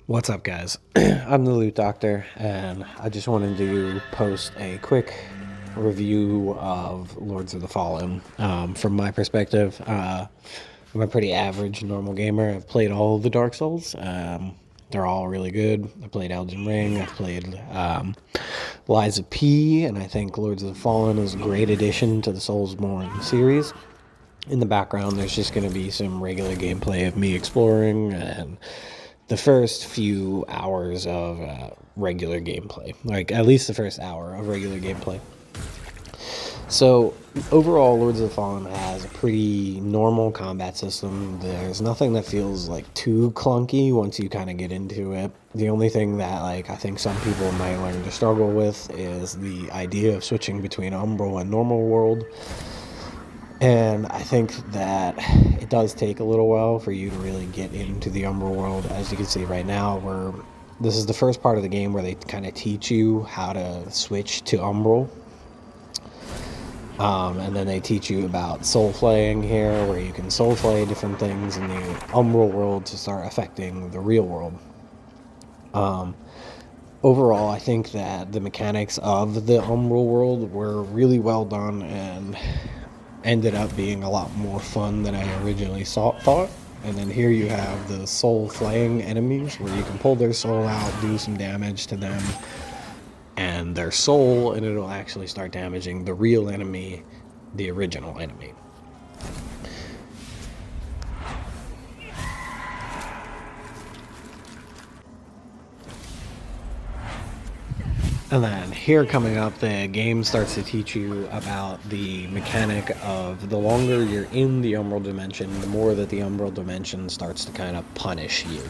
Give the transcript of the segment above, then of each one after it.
What's up, guys? I'm the Loot Doctor, and I just wanted to post a quick review of Lords of the Fallen. From my perspective, I'm a pretty average, normal gamer. I've played all of the Dark Souls. They're all really good. I played Elden Ring. I've played Lies of P, and I think Lords of the Fallen is a great addition to the Soulsborne series. In the background, there's just going to be some regular gameplay of me exploring and the first few hours of regular gameplay, like at least the first hour of regular gameplay. So overall, Lords of the Fallen has a pretty normal combat system. There's nothing that feels like too clunky once you kind of get into it. The only thing that I think some people might learn to struggle with is the idea of switching between Umbral and normal world. And I think that it does take a little while for you to really get into the Umbral world. As you can see right now, this is the first part of the game where they kind of teach you how to switch to Umbral. And then they teach you about soul flaying here, where you can soul flay different things in the Umbral world to start affecting the real world. Overall, I think that the mechanics of the Umbral world were really well done and ended up being a lot more fun than I originally thought. And then here you have the soul flaying enemies, where you can pull their soul out, do some damage to them and their soul, and it'll actually start damaging the real enemy, the original enemy. And then here coming up, the game starts to teach you about the mechanic of the longer you're in the Umbral Dimension, the more that the Umbral Dimension starts to kind of punish you.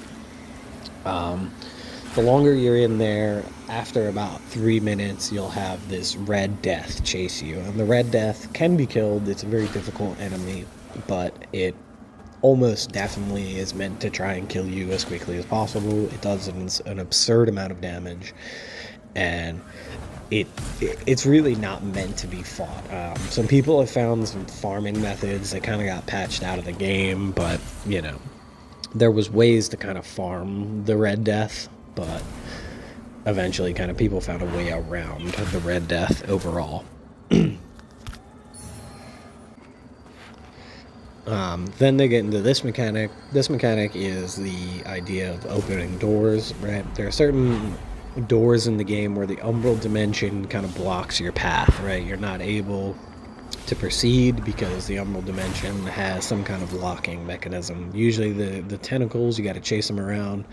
The longer you're in there, after about 3 minutes, you'll have this Red Death chase you. And the Red Death can be killed. It's a very difficult enemy, but it almost definitely is meant to try and kill you as quickly as possible. It does an absurd amount of damage, and it's really not meant to be fought. Some people have found some farming methods that kind of got patched out of the game, but there was ways to kind of farm the Red Death, but eventually kind of people found a way around the Red Death overall. Then they get into this mechanic. This mechanic is the idea of opening doors, right? There are certain doors in the game where the Umbral Dimension kind of blocks your path, right? You're not able to proceed because the Umbral Dimension has some kind of locking mechanism. Usually the tentacles, you got to chase them around.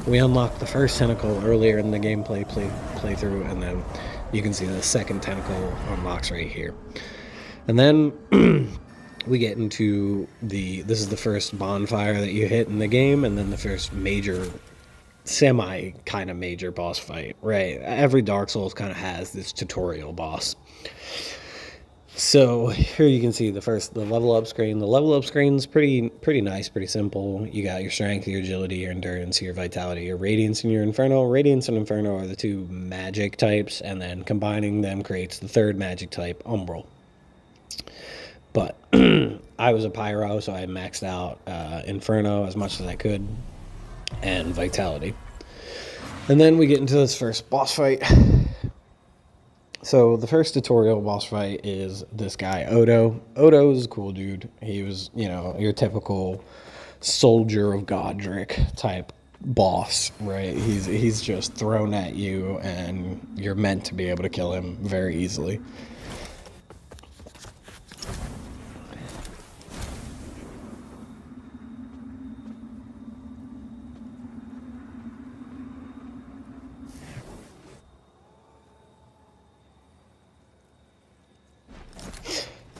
We unlocked the first tentacle earlier in the gameplay playthrough, and then you can see the second tentacle unlocks right here. And then we get into this is the first bonfire that you hit in the game, and then the first major kind of major boss fight, right? Every Dark Souls kind of has this tutorial boss. So here you can see the level up screen. The level up screen is pretty nice, pretty simple. You got your strength, your agility, your endurance, your vitality, your radiance, and your inferno. Radiance and inferno are the two magic types, and then combining them creates the third magic type, Umbral. But I was a pyro, so I maxed out inferno as much as I could, and vitality. And then we get into this first boss fight. So the first tutorial boss fight is this guy, Odo. Odo is a cool dude. He was, your typical soldier of Godric type boss, right? He's just thrown at you, and you're meant to be able to kill him very easily.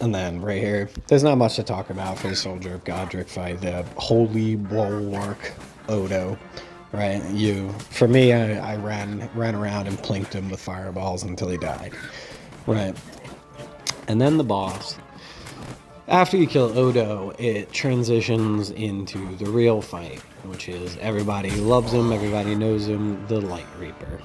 And then right here, there's not much to talk about for the Soldier of Godric fight. The holy bulwark Odo, right? For me, I ran around and plinked him with fireballs until he died, right? And then the boss. After you kill Odo, it transitions into the real fight, which is everybody loves him, everybody knows him, the Light Reaper.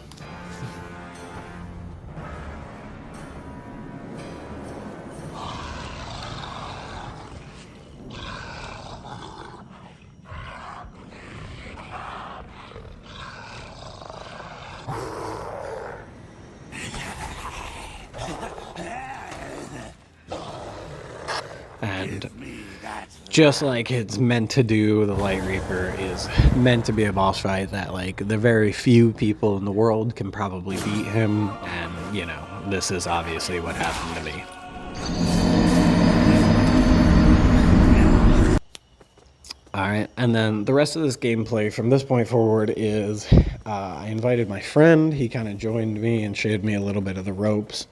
just like it's meant to do, the Light Reaper is meant to be a boss fight that, like, the very few people in the world can probably beat him, and, you know, this is obviously what happened to me. Alright, and then the rest of this gameplay from this point forward is I invited my friend. He kind of joined me and showed me a little bit of the ropes.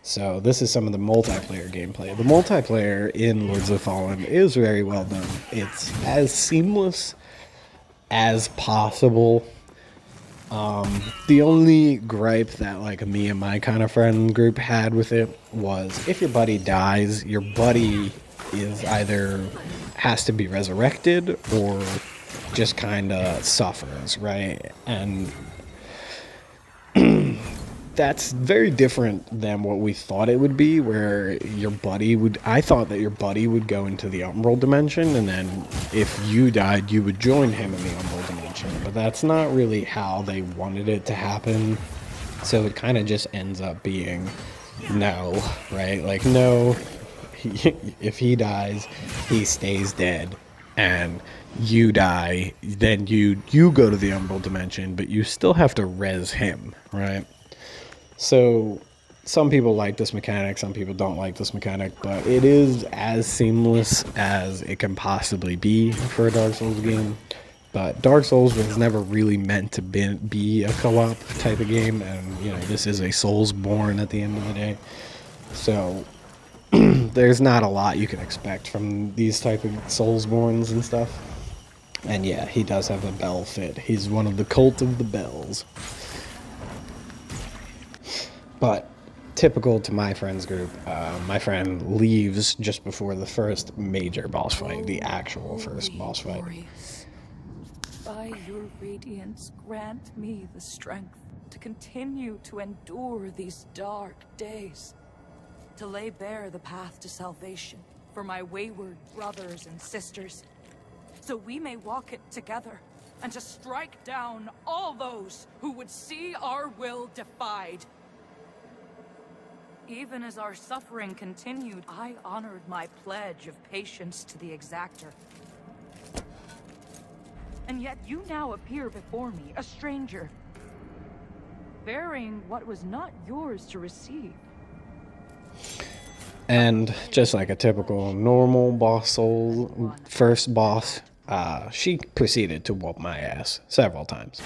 So this is some of the multiplayer gameplay. The multiplayer in Lords of the Fallen is very well done. It's as seamless as possible. The only gripe that, like, me and my kind of friend group had with it was if your buddy dies, your buddy is either has to be resurrected or just kind of suffers, right? And that's very different than what we thought it would be, where your buddy would... I thought that your buddy would go into the Umbral Dimension, and then if you died, you would join him in the Umbral Dimension. But that's not really how they wanted it to happen. So it kind of just ends up being no, right? Like, no, if he dies, he stays dead. And you die, then you go to the Umbral Dimension, but you still have to res him, right? So some people like this mechanic, some people don't like this mechanic, but it is as seamless as it can possibly be for a Dark Souls game. But Dark Souls was never really meant to be a co-op type of game, and, you know, this is a Soulsborne at the end of the day. So there's not a lot you can expect from these type of Soulsborns and stuff. And yeah, he does have a bell fit. He's one of the cult of the bells. But typical to my friend's group, my friend leaves just before the first major boss fight, the actual first boss fight. By your radiance, grant me the strength to continue to endure these dark days, to lay bare the path to salvation for my wayward brothers and sisters, so we may walk it together, and to strike down all those who would see our will defied. Even as our suffering continued, I honored my pledge of patience to the Exactor. And yet you now appear before me, a stranger, bearing what was not yours to receive. And just like a typical normal boss soul, first boss, she proceeded to whoop my ass several times.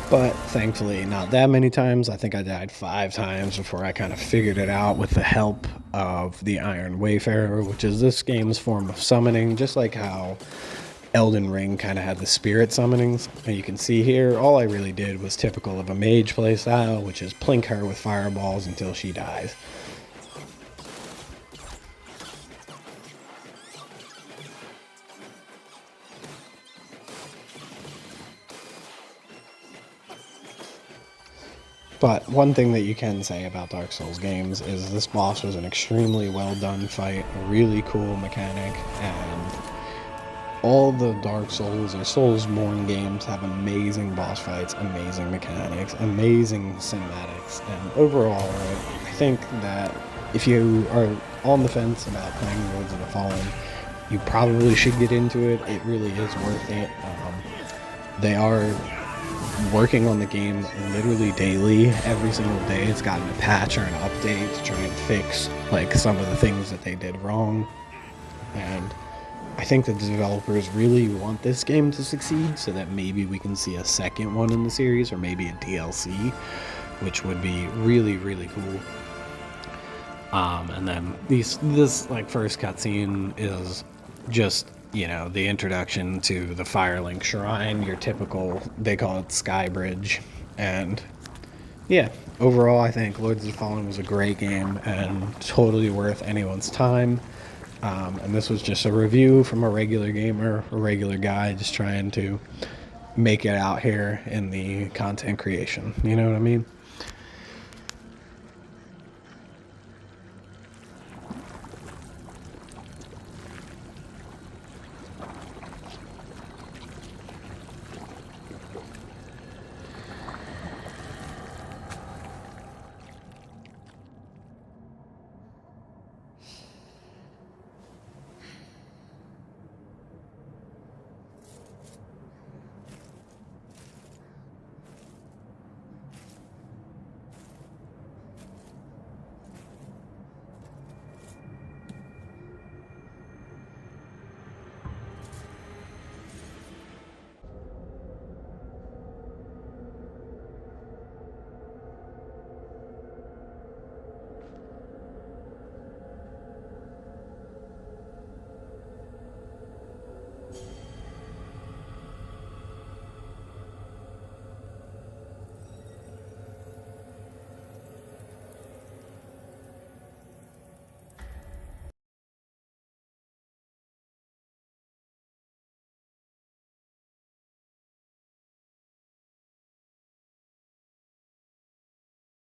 But thankfully, not that many times. I think I died 5 times before I kind of figured it out with the help of the Iron Wayfarer, which is this game's form of summoning, just like how Elden Ring kind of had the spirit summonings. And you can see here, all I really did was typical of a mage playstyle, which is plink her with fireballs until she dies. But one thing that you can say about Dark Souls games is this boss was an extremely well done fight, a really cool mechanic, and all the Dark Souls or Soulsborne games have amazing boss fights, amazing mechanics, amazing cinematics, and overall, I think that if you are on the fence about playing Lords of the Fallen, you probably should get into it. It really is worth it. They are working on the game literally daily, every single day. It's gotten a patch or an update to try and fix, like, some of the things that they did wrong. And I think the developers really want this game to succeed, so that maybe we can see a second one in the series, or maybe a DLC, which would be really, really cool. And then this like first cutscene is just, you know, the introduction to the Firelink Shrine, your typical, they call it Sky Bridge. And yeah, overall I think Lords of the Fallen was a great game and totally worth anyone's time. And this was just a review from a regular gamer, a regular guy just trying to make it out here in the content creation. You know what I mean?